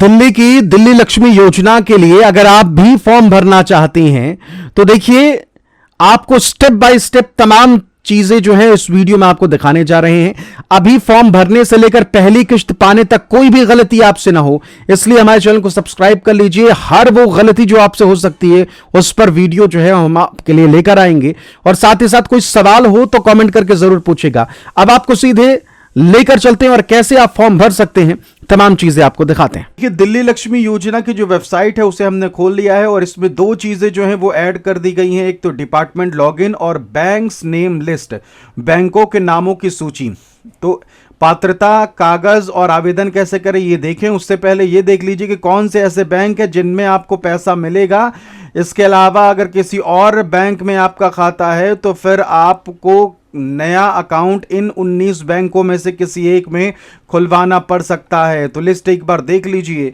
दिल्ली की दिल्ली लक्ष्मी योजना के लिए अगर आप भी फॉर्म भरना चाहती हैं तो देखिए आपको स्टेप बाय स्टेप तमाम चीजें जो है इस वीडियो में आपको दिखाने जा रहे हैं। अभी फॉर्म भरने से लेकर पहली किस्त पाने तक कोई भी गलती आपसे ना हो, इसलिए हमारे चैनल को सब्सक्राइब कर लीजिए। हर वो गलती जो आपसे हो सकती है उस पर वीडियो जो है हम आपके लिए लेकर आएंगे, और साथ ही साथ कोई सवाल हो तो कमेंट करके जरूर पूछेगा। अब आपको सीधे लेकर चलते हैं और कैसे आप फॉर्म भर सकते हैं तमाम चीजें आपको दिखाते हैं। कि दिल्ली लक्ष्मी योजना की जो वेबसाइट है उसे हमने खोल लिया है और इसमें दो चीजें जो हैं वो ऐड कर दी गई हैं, एक तो डिपार्टमेंट लॉगिन और बैंक्स नेम लिस्ट, बैंकों के नामों की सूची। तो पात्रता, कागज और आवेदन कैसे करें ये देखें, उससे पहले ये देख लीजिए कि कौन से ऐसे बैंक है जिनमें आपको पैसा मिलेगा। इसके अलावा अगर किसी और बैंक में आपका खाता है तो फिर आपको नया अकाउंट इन 19 बैंकों में से किसी एक में खुलवाना पड़ सकता है। तो लिस्ट एक बार देख लीजिए।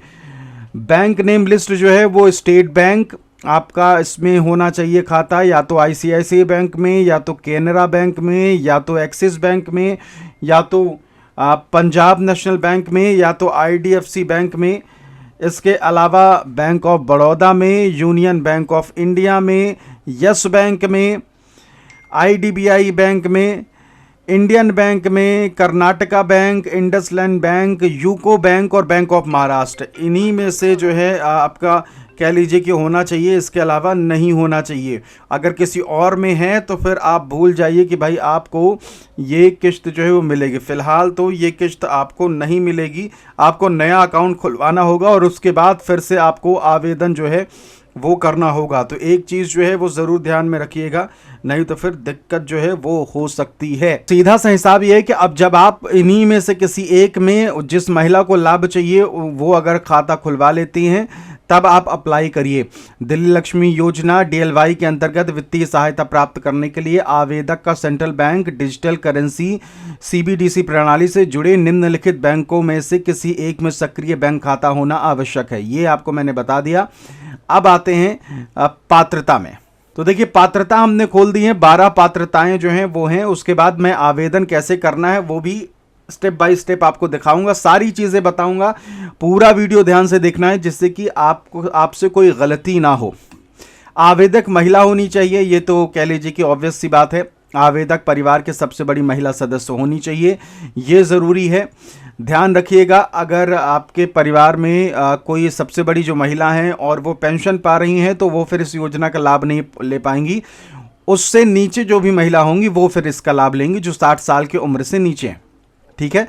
बैंक नेम लिस्ट जो है वो स्टेट बैंक आपका इसमें होना चाहिए खाता, या तो आईसीआईसीआई बैंक में, या तो कैनरा बैंक में, या तो एक्सिस बैंक में, या तो पंजाब नेशनल बैंक में, या तो आईडीएफसी बैंक में। इसके अलावा बैंक ऑफ बड़ौदा में, यूनियन बैंक ऑफ इंडिया में, यस बैंक में, आईडीबीआई बैंक में, इंडियन बैंक में, Karnataka bank, IndusInd bank, UCO bank और बैंक ऑफ महाराष्ट्र। इन्हीं में से जो है आपका कह लीजिए कि होना चाहिए, इसके अलावा नहीं होना चाहिए। अगर किसी और में है तो फिर आप भूल जाइए कि भाई आपको ये किस्त जो है वो मिलेगी। फ़िलहाल तो ये किस्त आपको नहीं मिलेगी, आपको नया अकाउंट खुलवाना होगा और उसके बाद फिर से आपको आवेदन जो है वो करना होगा। तो एक चीज़ जो है वो ज़रूर ध्यान में रखिएगा, नहीं तो फिर दिक्कत जो है वो हो सकती है। सीधा सा हिसाब ये है कि अब जब आप इन्हीं में से किसी एक में जिस महिला को लाभ चाहिए वो अगर खाता खुलवा लेती हैं तब आप अप्लाई करिए। दिल्ली लक्ष्मी योजना डीएलवाई के अंतर्गत वित्तीय सहायता प्राप्त करने के लिए आवेदक का central bank digital currency CBDC प्रणाली से जुड़े निम्नलिखित बैंकों में से किसी एक में सक्रिय बैंक खाता होना आवश्यक है। ये आपको मैंने बता दिया। अब आते हैं पात्रता में। तो देखिए पात्रता हमने खोल दी है, 12 पात्रताएं जो हैं वो हैं। उसके बाद मैं आवेदन कैसे करना है वो भी स्टेप बाय स्टेप आपको दिखाऊंगा, सारी चीज़ें बताऊंगा। पूरा वीडियो ध्यान से देखना है जिससे कि आपसे कोई गलती ना हो। आवेदक महिला होनी चाहिए, ये तो कह लीजिए कि ऑब्वियस सी बात है। आवेदक परिवार के सबसे बड़ी महिला सदस्य होनी चाहिए, ये ज़रूरी है। ध्यान रखिएगा अगर आपके परिवार में कोई सबसे बड़ी जो महिला हैं और वो पेंशन पा रही हैं तो वो फिर इस योजना का लाभ नहीं ले पाएंगी। उससे नीचे जो भी महिला होंगी वो फिर इसका लाभ लेंगी जो 60 साल की उम्र से नीचे हैं। ठीक है।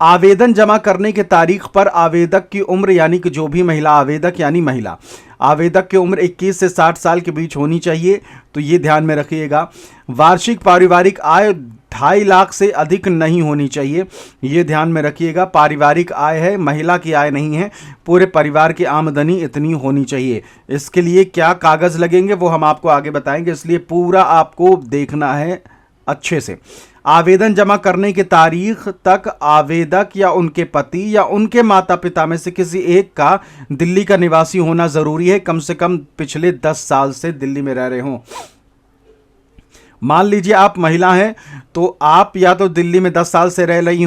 आवेदन जमा करने के तारीख पर आवेदक की उम्र यानी कि जो भी महिला आवेदक यानी महिला आवेदक की उम्र 21 से 60 साल के बीच होनी चाहिए, तो ये ध्यान में रखिएगा। वार्षिक पारिवारिक आय 2.5 लाख से अधिक नहीं होनी चाहिए, ये ध्यान में रखिएगा। पारिवारिक आय है, महिला की आय नहीं है, पूरे परिवार की आमदनी इतनी होनी चाहिए। इसके लिए क्या कागज़ लगेंगे वो हम आपको आगे बताएंगे, इसलिए पूरा आपको देखना है अच्छे से। आवेदन जमा करने की तारीख तक आवेदक या उनके पति या उनके माता पिता में से किसी एक का दिल्ली का निवासी होना ज़रूरी है, कम से कम पिछले 10 साल से दिल्ली में रह रहे हों। मान लीजिए आप महिला हैं तो आप या तो दिल्ली में 10 साल से रह रही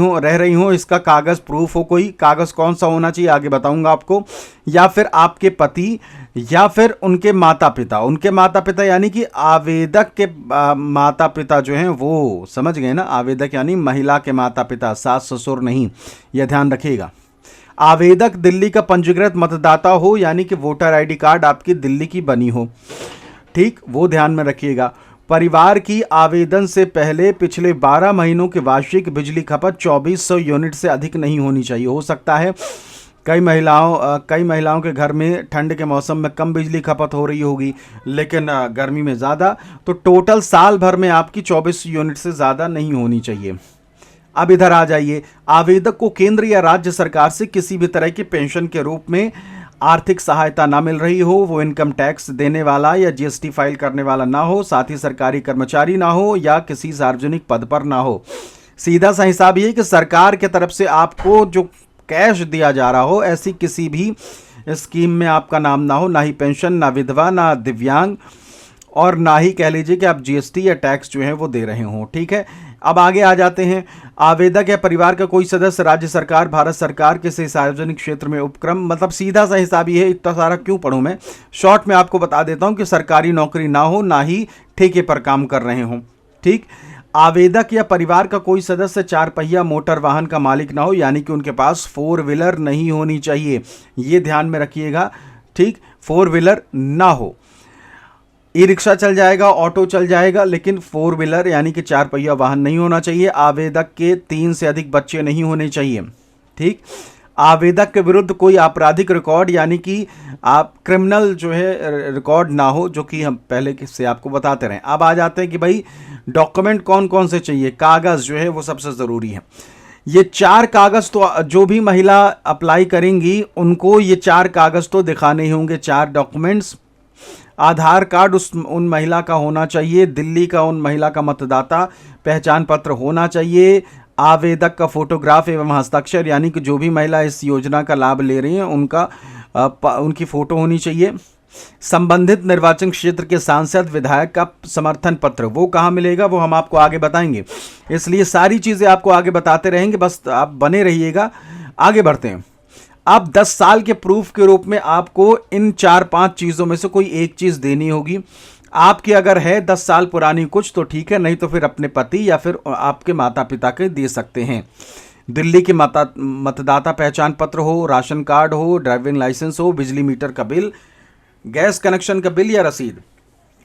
हो, इसका कागज़ प्रूफ हो, कोई कागज़ कौन सा होना चाहिए आगे बताऊंगा आपको, या फिर आपके पति या फिर उनके माता पिता यानी कि आवेदक के माता पिता जो हैं वो, समझ गए ना, आवेदक यानी महिला के माता पिता, सास ससुर नहीं, यह ध्यान रखिएगा। आवेदक दिल्ली का पंजीकृत मतदाता हो यानी कि वोटर आईडी कार्ड आपकी दिल्ली की बनी हो, ठीक, वो ध्यान में रखिएगा। परिवार की आवेदन से पहले पिछले 12 महीनों की वार्षिक बिजली खपत 2400 यूनिट से अधिक नहीं होनी चाहिए। हो सकता है कई महिलाओं के घर में ठंड के मौसम में कम बिजली खपत हो रही होगी लेकिन गर्मी में ज़्यादा, तो टोटल साल भर में आपकी 24 यूनिट से ज़्यादा नहीं होनी चाहिए। अब इधर आ जाइए। आवेदक को केंद्र या राज्य सरकार से किसी भी तरह की पेंशन के रूप में आर्थिक सहायता ना मिल रही हो, वो इनकम टैक्स देने वाला या जीएसटी फाइल करने वाला ना हो, साथ ही सरकारी कर्मचारी ना हो या किसी सार्वजनिक पद पर ना हो। सीधा सा हिसाब ये कि सरकार की तरफ से आपको जो कैश दिया जा रहा हो ऐसी किसी भी स्कीम में आपका नाम ना हो, ना ही पेंशन, ना विधवा, ना दिव्यांग, और ना ही कह लीजिए कि आप जीएसटी या टैक्स जो है वो दे रहे हो। ठीक है, अब आगे आ जाते हैं। आवेदक या परिवार का कोई सदस्य राज्य सरकार, भारत सरकार किसी सार्वजनिक क्षेत्र में उपक्रम, मतलब सीधा सा हिसाब ये है, इतना सारा क्यों पढ़ूं मैं, शॉर्ट में आपको बता देता हूं कि सरकारी नौकरी ना हो, ना ही ठेके पर काम कर रहे हो। ठीक, आवेदक या परिवार का कोई सदस्य 4 पहिया मोटर वाहन का मालिक ना हो, यानी कि उनके पास 4 व्हीलर नहीं होनी चाहिए, ये ध्यान में रखिएगा। ठीक, 4 व्हीलर ना हो, ई रिक्शा चल जाएगा, ऑटो चल जाएगा, लेकिन 4 व्हीलर यानी कि 4 पहिया वाहन नहीं होना चाहिए। आवेदक के 3 से अधिक बच्चे नहीं होने चाहिए। ठीक, आवेदक के विरुद्ध कोई आपराधिक रिकॉर्ड यानी कि आप क्रिमिनल जो है रिकॉर्ड ना हो, जो कि हम पहले से आपको बताते रहे। अब आ जाते हैं कि भाई डॉक्यूमेंट कौन कौन से चाहिए, कागज़ जो है वो सबसे ज़रूरी है। ये 4 कागज़ तो जो भी महिला अप्लाई करेंगी उनको ये 4 कागज़ तो दिखाने ही होंगे, 4 डॉक्यूमेंट्स। आधार कार्ड उन महिला का होना चाहिए, दिल्ली का उन महिला का मतदाता पहचान पत्र होना चाहिए, आवेदक का फोटोग्राफ एवं हस्ताक्षर, यानी कि जो भी महिला इस योजना का लाभ ले रही हैं उनकी फ़ोटो होनी चाहिए। संबंधित निर्वाचन क्षेत्र के सांसद विधायक का समर्थन पत्र, वो कहाँ मिलेगा वो हम आपको आगे बताएंगे, इसलिए सारी चीज़ें आपको आगे बताते रहेंगे, बस आप बने रहिएगा। आगे बढ़ते हैं। अब 10 साल के प्रूफ के रूप में आपको इन 4-5 चीज़ों में से कोई एक चीज़ देनी होगी। आपकी अगर है 10 साल पुरानी कुछ तो ठीक है, नहीं तो फिर अपने पति या फिर आपके माता पिता के दे सकते हैं। दिल्ली के मतदाता पहचान पत्र हो, राशन कार्ड हो, ड्राइविंग लाइसेंस हो, बिजली मीटर का बिल, गैस कनेक्शन का बिल या रसीद।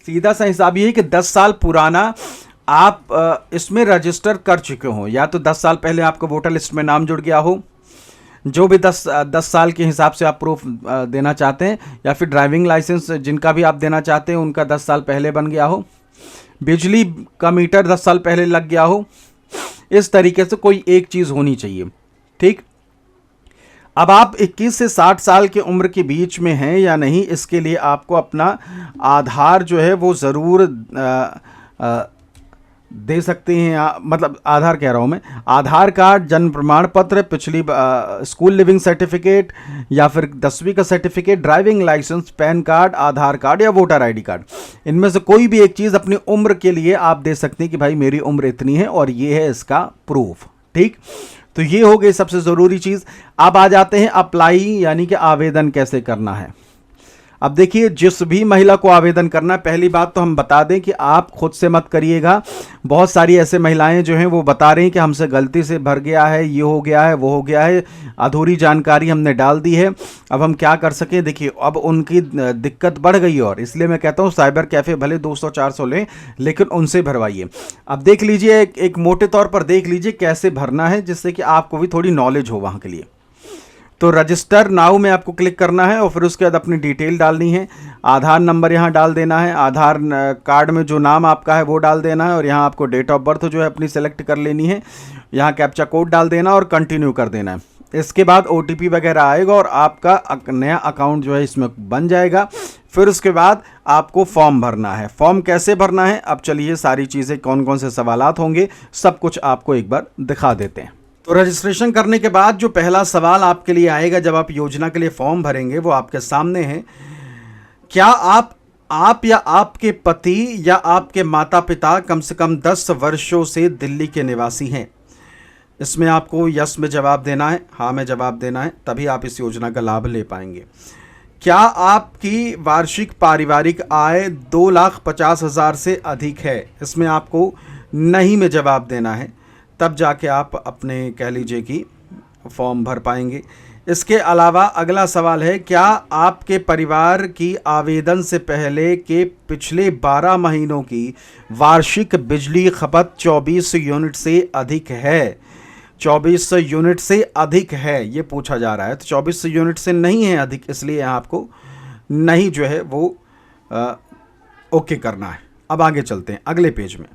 सीधा सा हिसाब ये है कि 10 साल पुराना आप इसमें रजिस्टर कर चुके हो, या तो 10 साल पहले आपका वोटर लिस्ट में नाम जुड़ गया हो, जो भी 10 साल के हिसाब से आप प्रूफ देना चाहते हैं, या फिर ड्राइविंग लाइसेंस जिनका भी आप देना चाहते हैं उनका 10 साल पहले बन गया हो, बिजली का मीटर 10 साल पहले लग गया हो, इस तरीके से कोई एक चीज़ होनी चाहिए। ठीक, अब आप 21 से 60 साल की उम्र के बीच में हैं या नहीं, इसके लिए आपको अपना आधार जो है वो ज़रूर दे सकते हैं, मतलब आधार कह रहा हूँ मैं, आधार कार्ड, जन्म प्रमाण पत्र, पिछली स्कूल लिविंग सर्टिफिकेट या फिर 10वीं का certificate, driving licence, PAN card, Aadhaar card या वोटर आईडी कार्ड, इनमें से कोई भी एक चीज़ अपनी उम्र के लिए आप दे सकते हैं कि भाई मेरी उम्र इतनी है और ये है इसका प्रूफ। ठीक, तो ये हो गई सबसे ज़रूरी चीज़। अब आ जाते हैं अप्लाई यानी कि आवेदन कैसे करना है। अब देखिए, जिस भी महिला को आवेदन करना है, पहली बात तो हम बता दें कि आप खुद से मत करिएगा। बहुत सारी ऐसे महिलाएं जो हैं वो बता रही हैं कि हमसे गलती से भर गया है, ये हो गया है, वो हो गया है, अधूरी जानकारी हमने डाल दी है, अब हम क्या कर सकें। देखिए, अब उनकी दिक्कत बढ़ गई और इसलिए मैं कहता हूँ साइबर कैफ़े भले 200-400 लें, लेकिन उनसे भरवाइए। अब देख लीजिए, एक मोटे तौर पर देख लीजिए कैसे भरना है, जिससे कि आपको भी थोड़ी नॉलेज हो वहाँ के लिए। तो रजिस्टर नाउ में आपको क्लिक करना है और फिर उसके बाद अपनी डिटेल डालनी है। आधार नंबर यहाँ डाल देना है, आधार कार्ड में जो नाम आपका है वो डाल देना है, और यहाँ आपको डेट ऑफ बर्थ जो है अपनी सेलेक्ट कर लेनी है, यहाँ कैप्चा कोड डाल देना और कंटिन्यू कर देना है। इसके बाद OTP वगैरह आएगा और आपका नया अकाउंट जो है इसमें बन जाएगा। फिर उसके बाद आपको फॉर्म भरना है। फॉर्म कैसे भरना है, अब चलिए सारी चीज़ें, कौन कौन से सवालात होंगे, सब कुछ आपको एक बार दिखा देते हैं। तो रजिस्ट्रेशन करने के बाद जो पहला सवाल आपके लिए आएगा जब आप योजना के लिए फॉर्म भरेंगे, वो आपके सामने है। क्या आप या आपके पति या आपके माता पिता कम से कम 10 वर्षों से दिल्ली के निवासी हैं? इसमें आपको यस में जवाब देना है, हाँ में जवाब देना है, तभी आप इस योजना का लाभ ले पाएंगे। क्या आपकी वार्षिक पारिवारिक आय 2,50,000 से अधिक है? इसमें आपको नहीं में जवाब देना है, तब जाके आप अपने कह लीजिए कि फॉर्म भर पाएंगे। इसके अलावा अगला सवाल है, क्या आपके परिवार की आवेदन से पहले के पिछले 12 महीनों की वार्षिक बिजली खपत 24 यूनिट से अधिक है? 24 यूनिट से अधिक है ये पूछा जा रहा है, तो 24 यूनिट से नहीं है अधिक, इसलिए यहाँ आपको नहीं जो है वो ओके करना है। अब आगे चलते हैं अगले पेज में।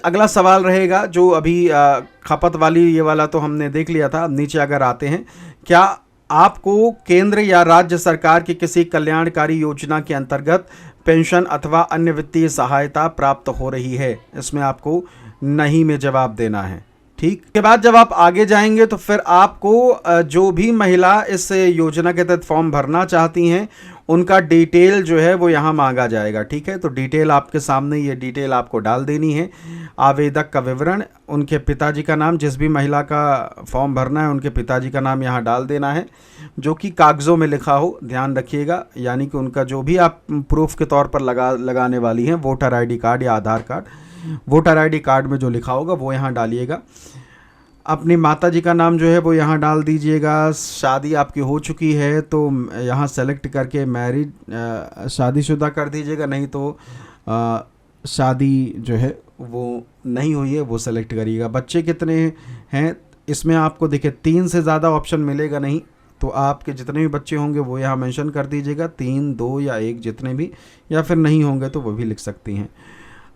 अगला सवाल रहेगा जो अभी खपत वाली, ये वाला तो हमने देख लिया था। नीचे अगर आते हैं, क्या आपको केंद्र या राज्य सरकार की किसी कल्याणकारी योजना के अंतर्गत पेंशन अथवा अन्य वित्तीय सहायता प्राप्त हो रही है? इसमें आपको नहीं में जवाब देना है। ठीक। के बाद जब आप आगे जाएंगे तो फिर आपको जो भी महिला इस योजना के तहत फॉर्म भरना चाहती हैं उनका डिटेल जो है वो यहाँ मांगा जाएगा। ठीक है, तो डिटेल आपके सामने, ये डिटेल आपको डाल देनी है। आवेदक का विवरण, उनके पिताजी का नाम, जिस भी महिला का फॉर्म भरना है उनके पिताजी का नाम यहाँ डाल देना है, जो कि कागज़ों में लिखा हो, ध्यान रखिएगा। यानी कि उनका जो भी आप प्रूफ के तौर पर लगाने वाली हैं, वोटर ID कार्ड या आधार कार्ड, वोटर ID कार्ड में जो लिखा होगा वो यहाँ डालिएगा। अपनी माताजी का नाम जो है वो यहाँ डाल दीजिएगा। शादी आपकी हो चुकी है तो यहाँ सेलेक्ट करके मैरिड, शादीशुदा कर दीजिएगा, नहीं तो शादी जो है वो नहीं हुई है वो सेलेक्ट करिएगा। बच्चे कितने हैं इसमें आपको देखिए 3 से ज़्यादा ऑप्शन मिलेगा नहीं, तो आपके जितने भी बच्चे होंगे वो यहाँ मेंशन कर दीजिएगा, 3, 2 या 1 जितने भी, या फिर नहीं होंगे तो वो भी लिख सकती हैं।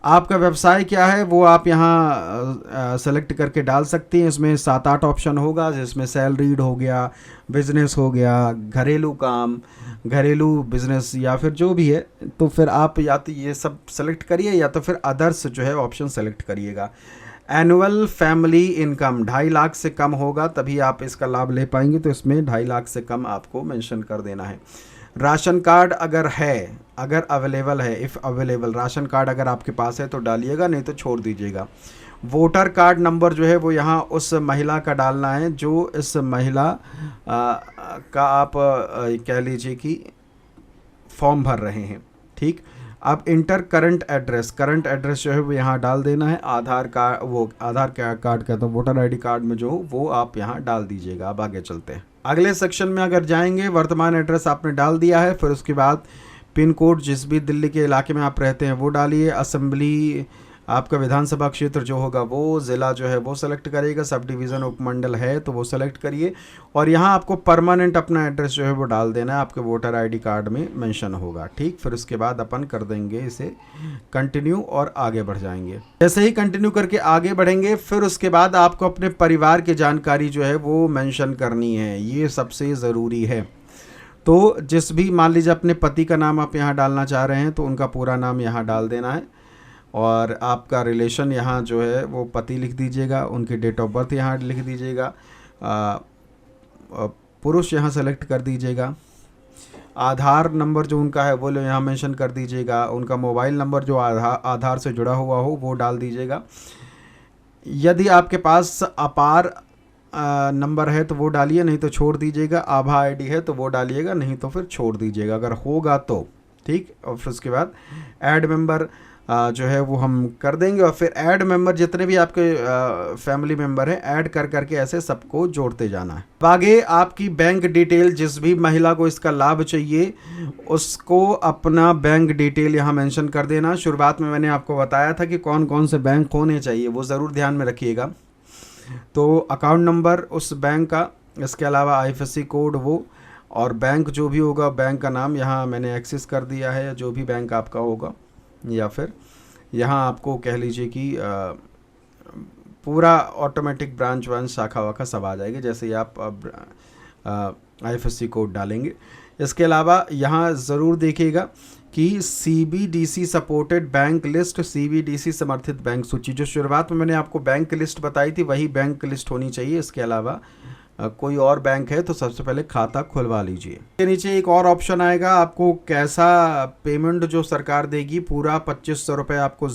आपका व्यवसाय क्या है वो आप यहाँ सेलेक्ट करके डाल सकती हैं। इसमें 7-8 ऑप्शन होगा, जिसमें सैलरीड हो गया, बिजनेस हो गया, घरेलू काम, घरेलू बिजनेस, या फिर जो भी है। तो फिर आप या तो ये सब सेलेक्ट करिए या तो फिर अदर्स जो है ऑप्शन सेलेक्ट करिएगा। एनुअल फैमिली इनकम 2.5 लाख से कम होगा तभी आप इसका लाभ ले पाएंगे, तो इसमें 2.5 लाख से कम आपको मेंशन कर देना है। राशन कार्ड अगर है, अगर अवेलेबल है, इफ़ अवेलेबल, राशन कार्ड अगर आपके पास है तो डालिएगा, नहीं तो छोड़ दीजिएगा। वोटर कार्ड नंबर जो है वो यहाँ उस महिला का डालना है जो इस महिला का आप कह लीजिए कि फॉर्म भर रहे हैं। ठीक, अब inter current address, current address जो है वो यहाँ डाल देना है। आधार कार्ड, वो आधार कार्ड का तो वोटर ID कार्ड में जो हो वो आप यहाँ डाल दीजिएगा। अब आगे चलते हैं, अगले सेक्शन में अगर जाएंगे, वर्तमान एड्रेस आपने डाल दिया है, फिर उसके बाद पिन कोड जिस भी दिल्ली के इलाके में आप रहते हैं वो डालिए। असेंबली आपका विधानसभा क्षेत्र जो होगा वो, ज़िला जो है वो सेलेक्ट करिएगा, सब डिवीज़न उपमंडल है तो वो सेलेक्ट करिए, और यहाँ आपको परमानेंट अपना एड्रेस जो है वो डाल देना है, आपके वोटर ID कार्ड में मेंशन होगा। ठीक, फिर उसके बाद अपन कर देंगे इसे कंटिन्यू और आगे बढ़ जाएंगे। जैसे ही कंटिन्यू करके आगे बढ़ेंगे फिर उसके बाद आपको अपने परिवार की जानकारी जो है वो मेंशन करनी है, ये सबसे ज़रूरी है। तो जिस भी, मान लीजिए अपने पति का नाम आप यहाँ डालना चाह रहे हैं तो उनका पूरा नाम यहाँ डाल देना है, और आपका रिलेशन यहाँ जो है वो पति लिख दीजिएगा, उनकी डेट ऑफ बर्थ यहाँ लिख दीजिएगा, पुरुष यहाँ सेलेक्ट कर दीजिएगा। आधार नंबर जो उनका है वो यहाँ मेंशन कर दीजिएगा, उनका मोबाइल नंबर जो आधार से जुड़ा हुआ हो वो डाल दीजिएगा। यदि आपके पास अपार नंबर है तो वो डालिए, नहीं तो छोड़ दीजिएगा। आभा ID है तो वो डालिएगा, नहीं तो फिर छोड़ दीजिएगा अगर होगा तो। ठीक, और फिर उसके बाद ऐड मेंबर जो है वो हम कर देंगे, और फिर ऐड मेंबर जितने भी आपके फैमिली मेंबर हैं ऐड कर करके ऐसे सबको जोड़ते जाना है। आगे आपकी बैंक डिटेल, जिस भी महिला को इसका लाभ चाहिए उसको अपना बैंक डिटेल यहाँ मेंशन कर देना। शुरुआत में मैंने आपको बताया था कि कौन कौन से बैंक होने चाहिए, वो ज़रूर ध्यान में रखिएगा। तो अकाउंट नंबर उस बैंक का, इसके अलावा IFSC कोड वो, और बैंक जो भी होगा बैंक का नाम यहाँ मैंने एक्सेस कर दिया है, जो भी बैंक आपका होगा, या फिर यहाँ आपको कह लीजिए कि पूरा ऑटोमेटिक ब्रांच वांच शाखा वाखा सब आ जाएगी जैसे ही आप IFSC कोड डालेंगे। इसके अलावा यहाँ ज़रूर देखिएगा कि CBDC supported bank list, CBDC समर्थित बैंक सूची, जो शुरुआत में मैंने आपको बैंक लिस्ट बताई थी वही बैंक लिस्ट होनी चाहिए। इसके अलावा कोई और बैंक है तो सबसे पहले खाता खुलवा लीजिए। के नीचे एक और ऑप्शन आएगा, आपको कैसा पेमेंट जो सरकार देगी, पूरा 2500 रुपये आपको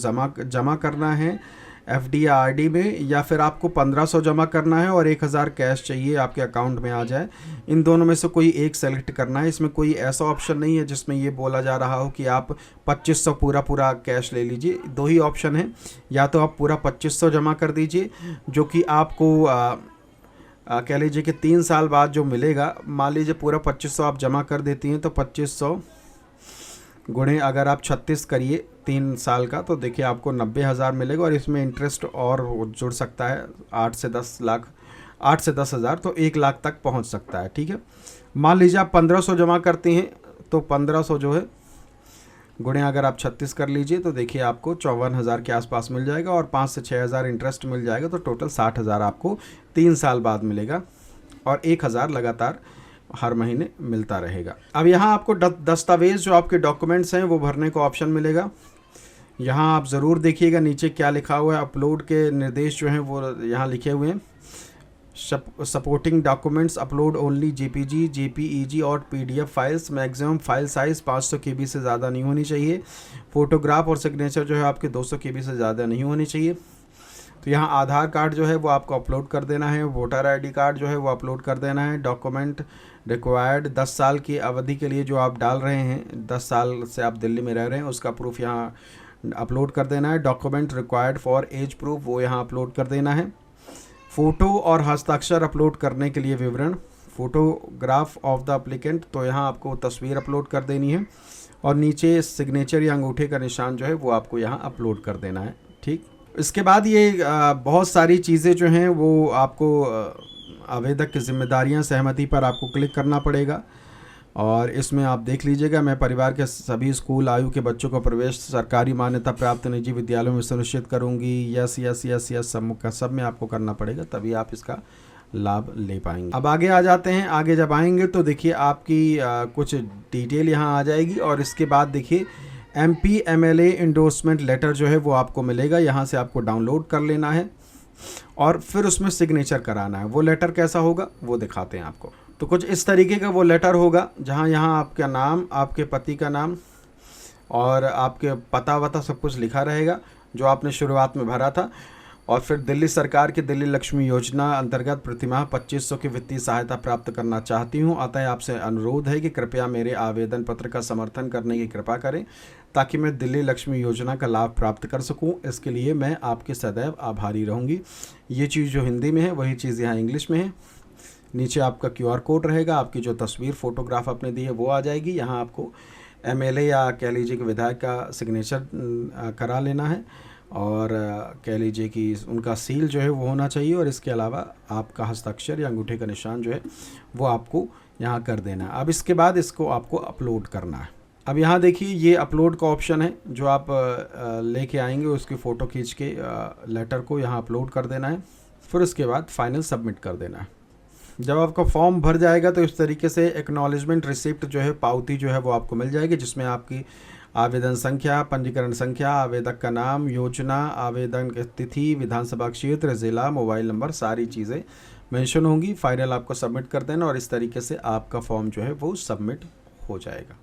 जमा करना है FD या RD में, या फिर आपको 1500 जमा करना है और 1000 कैश चाहिए आपके अकाउंट में आ जाए। इन दोनों में से कोई एक सेलेक्ट करना है। इसमें कोई ऐसा ऑप्शन नहीं है जिसमें ये बोला जा रहा हो कि आप 2500 पूरा कैश ले लीजिए। 2 ही ऑप्शन है, या तो आप पूरा 2500 जमा कर दीजिए जो कि आपको कह लीजिए कि 3 साल बाद जो मिलेगा। मान लीजिए पूरा 2500 आप जमा कर देती हैं तो 2500 गुणे अगर आप 36 करिए 3 साल का तो देखिए आपको 90,000 मिलेगा, और इसमें इंटरेस्ट और जुड़ सकता है 8 से 10 लाख, 8 से 10,000 तो 1 लाख तक पहुंच सकता है। ठीक है, मान लीजिए आप 1500 जमा करती हैं तो 1500 जो है गुणे अगर आप 36 कर लीजिए तो देखिए आपको 54,000 के आसपास मिल जाएगा, और 5 से 6,000 इंटरेस्ट मिल जाएगा, तो टोटल 60,000 आपको 3 साल बाद मिलेगा, और 1,000 लगातार हर महीने मिलता रहेगा। अब यहाँ आपको दस्तावेज़ जो आपके डॉक्यूमेंट्स हैं वो भरने को ऑप्शन मिलेगा। यहाँ आप ज़रूर देखिएगा नीचे क्या लिखा हुआ है। अपलोड के निर्देश जो हैं वो यहाँ लिखे हुए हैं। Supporting documents upload only JPG, JPEG और PDF files. Maximum file size 500 KB से ज़्यादा नहीं होनी चाहिए। फ़ोटोग्राफ और सिग्नेचर जो है आपके 200 केबी से ज़्यादा नहीं होनी चाहिए। तो यहाँ आधार कार्ड जो है वो आपको अपलोड कर देना है। वोटर आईडी कार्ड जो है वो अपलोड कर देना है। डॉक्यूमेंट रिक्वायर्ड 10 साल की अवधि के लिए जो आप डाल रहे हैं, 10 साल से आप दिल्ली में रह रहे हैं, उसका प्रूफ यहाँ अपलोड कर देना है। Document required for age proof वो यहाँ अपलोड कर देना है। फ़ोटो और हस्ताक्षर अपलोड करने के लिए विवरण। फ़ोटोग्राफ ऑफ द एप्लीकेंट, तो यहाँ आपको तस्वीर अपलोड कर देनी है। और नीचे सिग्नेचर या अंगूठे का निशान जो है वो आपको यहाँ अपलोड कर देना है। ठीक, इसके बाद ये बहुत सारी चीज़ें जो हैं वो आपको आवेदक की जिम्मेदारियां, सहमति पर आपको क्लिक करना पड़ेगा। और इसमें आप देख लीजिएगा, मैं परिवार के सभी स्कूल आयु के बच्चों का प्रवेश सरकारी मान्यता प्राप्त निजी विद्यालयों में सुनिश्चित करूंगी। यस यस यस यस सब में आपको करना पड़ेगा, तभी आप इसका लाभ ले पाएंगे। अब आगे आ जाते हैं। आगे जब आएंगे तो देखिए आपकी कुछ डिटेल यहाँ आ जाएगी। और इसके बाद देखिए MP MLA इंडोर्समेंट लेटर जो है वो आपको मिलेगा। यहाँ से आपको डाउनलोड कर लेना है और फिर उसमें सिग्नेचर कराना है। वो लेटर कैसा होगा वो दिखाते हैं आपको। तो कुछ इस तरीके का वो लेटर होगा, जहाँ यहाँ आपका नाम, आपके पति का नाम और आपके पता वता सब कुछ लिखा रहेगा जो आपने शुरुआत में भरा था। और फिर दिल्ली सरकार की दिल्ली लक्ष्मी योजना अंतर्गत प्रतिमाह 2500 की वित्तीय सहायता प्राप्त करना चाहती हूँ। अतः आपसे अनुरोध है कि कृपया मेरे आवेदन पत्र का समर्थन करने की कृपा करें ताकि मैं दिल्ली लक्ष्मी योजना का लाभ प्राप्त कर सकूं। इसके लिए मैं आपके सदैव आभारी रहूंगी। ये चीज़ जो हिंदी में है वही चीज़ यहाँ इंग्लिश में है। नीचे आपका QR कोड रहेगा, आपकी जो तस्वीर फ़ोटोग्राफ आपने दी है वो आ जाएगी। यहाँ आपको MLA या कह लीजिए कि विधायक का सिग्नेचर करा लेना है और कह लीजिए कि उनका सील जो है वो होना चाहिए। और इसके अलावा आपका हस्ताक्षर या अंगूठे का निशान जो है वो आपको यहाँ कर देना है। अब इसके बाद इसको आपको अपलोड करना है। अब यहाँ देखिए ये अपलोड का ऑप्शन है, जो आप लेके आएंगे उसकी फ़ोटो खींच के लेटर को यहाँ अपलोड कर देना है। फिर उसके बाद फाइनल सबमिट कर देना है। जब आपका फॉर्म भर जाएगा तो इस तरीके से एक्नॉलेजमेंट रिसिप्ट जो है, पावती जो है वो आपको मिल जाएगी, जिसमें आपकी आवेदन संख्या, पंजीकरण संख्या, आवेदक का नाम, योजना, आवेदन की तिथि, विधानसभा क्षेत्र, ज़िला, मोबाइल नंबर, सारी चीज़ें मेंशन होंगी। फाइनल आपको सबमिट कर देना और इस तरीके से आपका फॉर्म जो है वो सबमिट हो जाएगा।